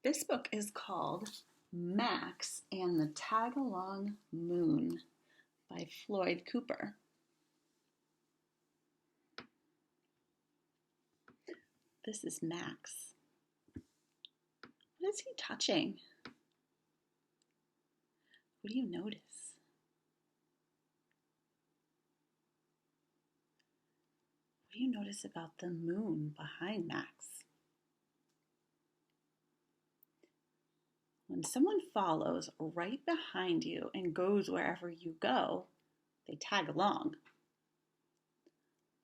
This book is called Max and the Tagalong Moon by Floyd Cooper. This is Max. What is he touching? What do you notice? What do you notice about the moon behind Max? When someone follows right behind you and goes wherever you go, they tag along.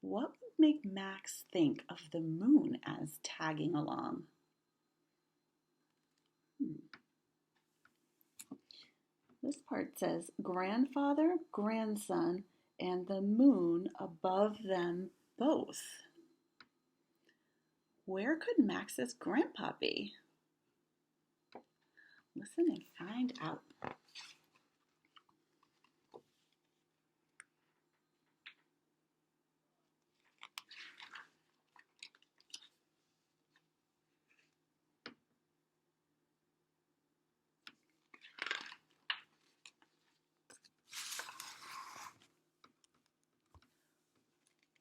What would make Max think of the moon as tagging along? This part says, grandfather, grandson, and the moon above them both. Where could Max's grandpa be? Listen and find out.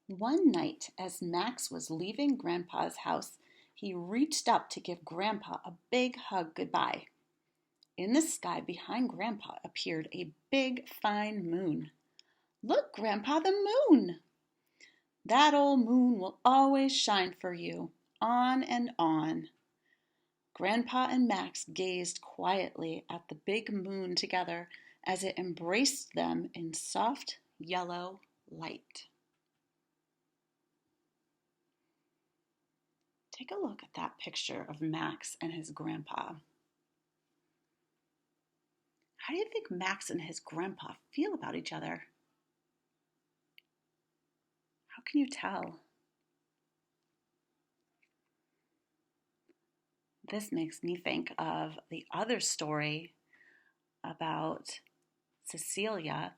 One night, as Max was leaving Grandpa's house, he reached up to give Grandpa a big hug goodbye. In the sky behind Grandpa appeared a big, fine moon. "Look, Grandpa, the moon! That old moon will always shine for you, on and on." Grandpa and Max gazed quietly at the big moon together as it embraced them in soft yellow light. Take a look at that picture of Max and his grandpa. How do you think Max and his grandpa feel about each other? How can you tell? This makes me think of the other story about Cecilia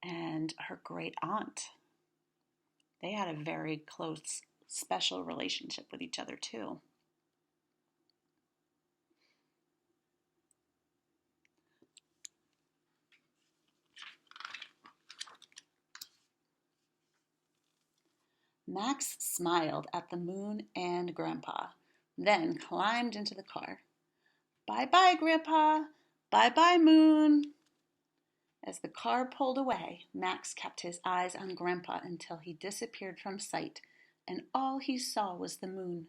and her great aunt. They had a very close, special relationship with each other too. Max smiled at the moon and Grandpa, then climbed into the car. "Bye-bye, Grandpa. Bye-bye, Moon." As the car pulled away, Max kept his eyes on Grandpa until he disappeared from sight, and all he saw was the moon.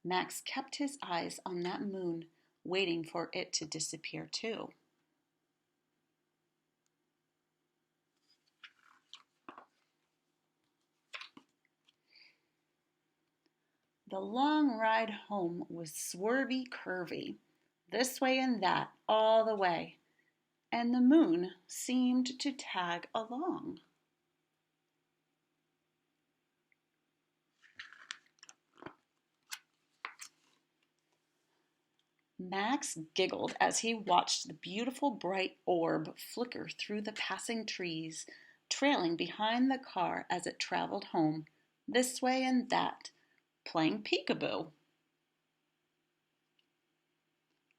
Max kept his eyes on that moon, waiting for it to disappear too. The long ride home was swervy curvy, this way and that all the way, and the moon seemed to tag along. Max giggled as he watched the beautiful bright orb flicker through the passing trees, trailing behind the car as it traveled home, this way and that, playing peekaboo.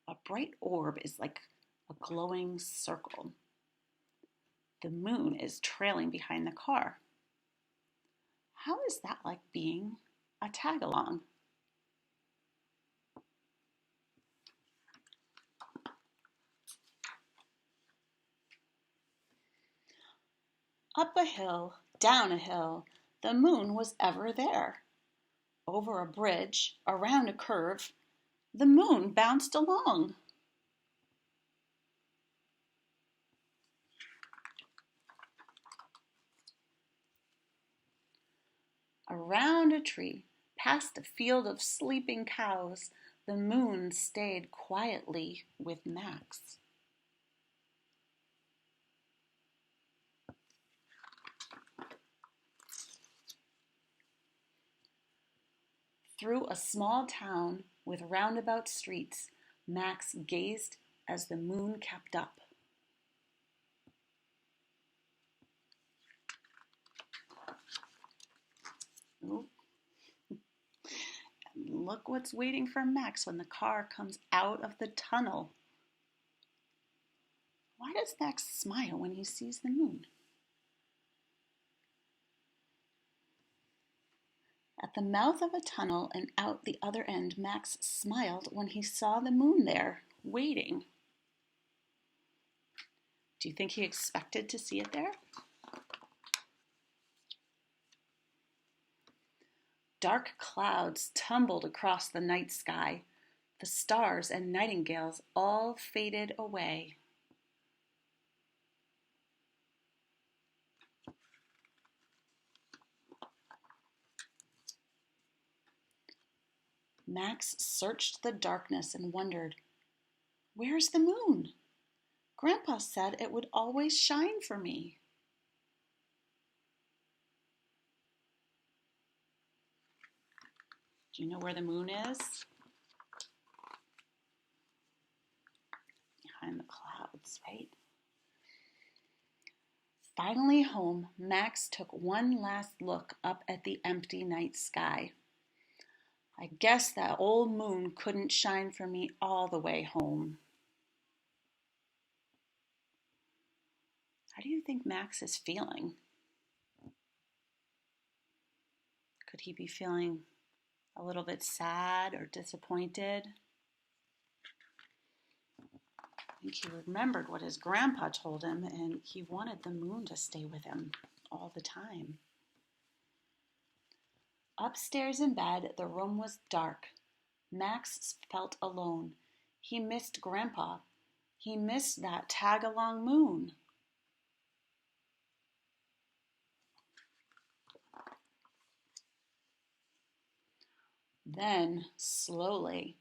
A bright orb is like a glowing circle. The moon is trailing behind the car. How is that like being a tag-along? Up a hill, down a hill, the moon was ever there. Over a bridge, around a curve, the moon bounced along. Around a tree, past a field of sleeping cows, the moon stayed quietly with Max. Through a small town with roundabout streets, Max gazed as the moon kept up. And look what's waiting for Max when the car comes out of the tunnel. Why does Max smile when he sees the moon? At the mouth of a tunnel and out the other end, Max smiled when he saw the moon there, waiting. Do you think he expected to see it there? Dark clouds tumbled across the night sky. The stars and nightingales all faded away. Max searched the darkness and wondered, "Where's the moon? Grandpa said it would always shine for me." Do you know where the moon is? Behind the clouds, right? Finally home, Max took one last look up at the empty night sky. "I guess that old moon couldn't shine for me all the way home." How do you think Max is feeling? Could he be feeling a little bit sad or disappointed? I think he remembered what his grandpa told him, and he wanted the moon to stay with him all the time. Upstairs in bed, the room was dark. Max felt alone. He missed Grandpa. He missed that tag-along moon. Then, slowly,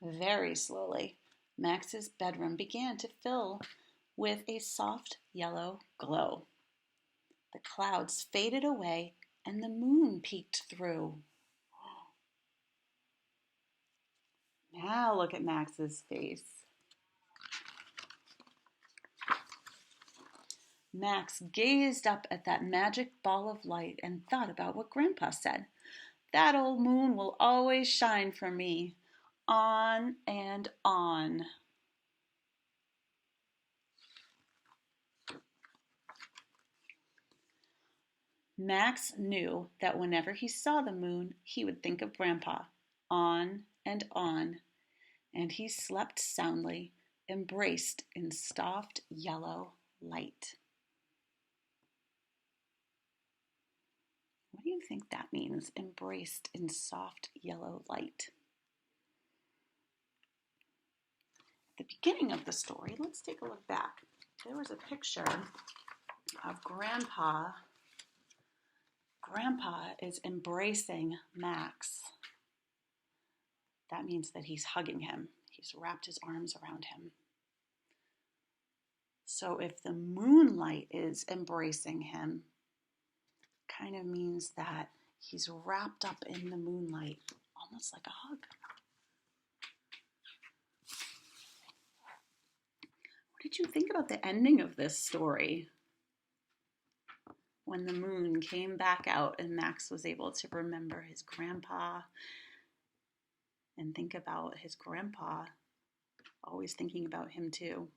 very slowly, Max's bedroom began to fill with a soft yellow glow. The clouds faded away and the moon peeked through. Now look at Max's face. Max gazed up at that magic ball of light and thought about what Grandpa said. "That old moon will always shine for me, on and on." Max knew that whenever he saw the moon, he would think of Grandpa, on, and he slept soundly, embraced in soft yellow light. What do you think that means, embraced in soft yellow light? At the beginning of the story, let's take a look back. There was a picture of Grandpa. Grandpa is embracing Max. That means that he's hugging him. He's wrapped his arms around him. So if the moonlight is embracing him, kind of means that he's wrapped up in the moonlight, almost like a hug. What did you think about the ending of this story? When the moon came back out and Max was able to remember his grandpa and think about his grandpa, always thinking about him too.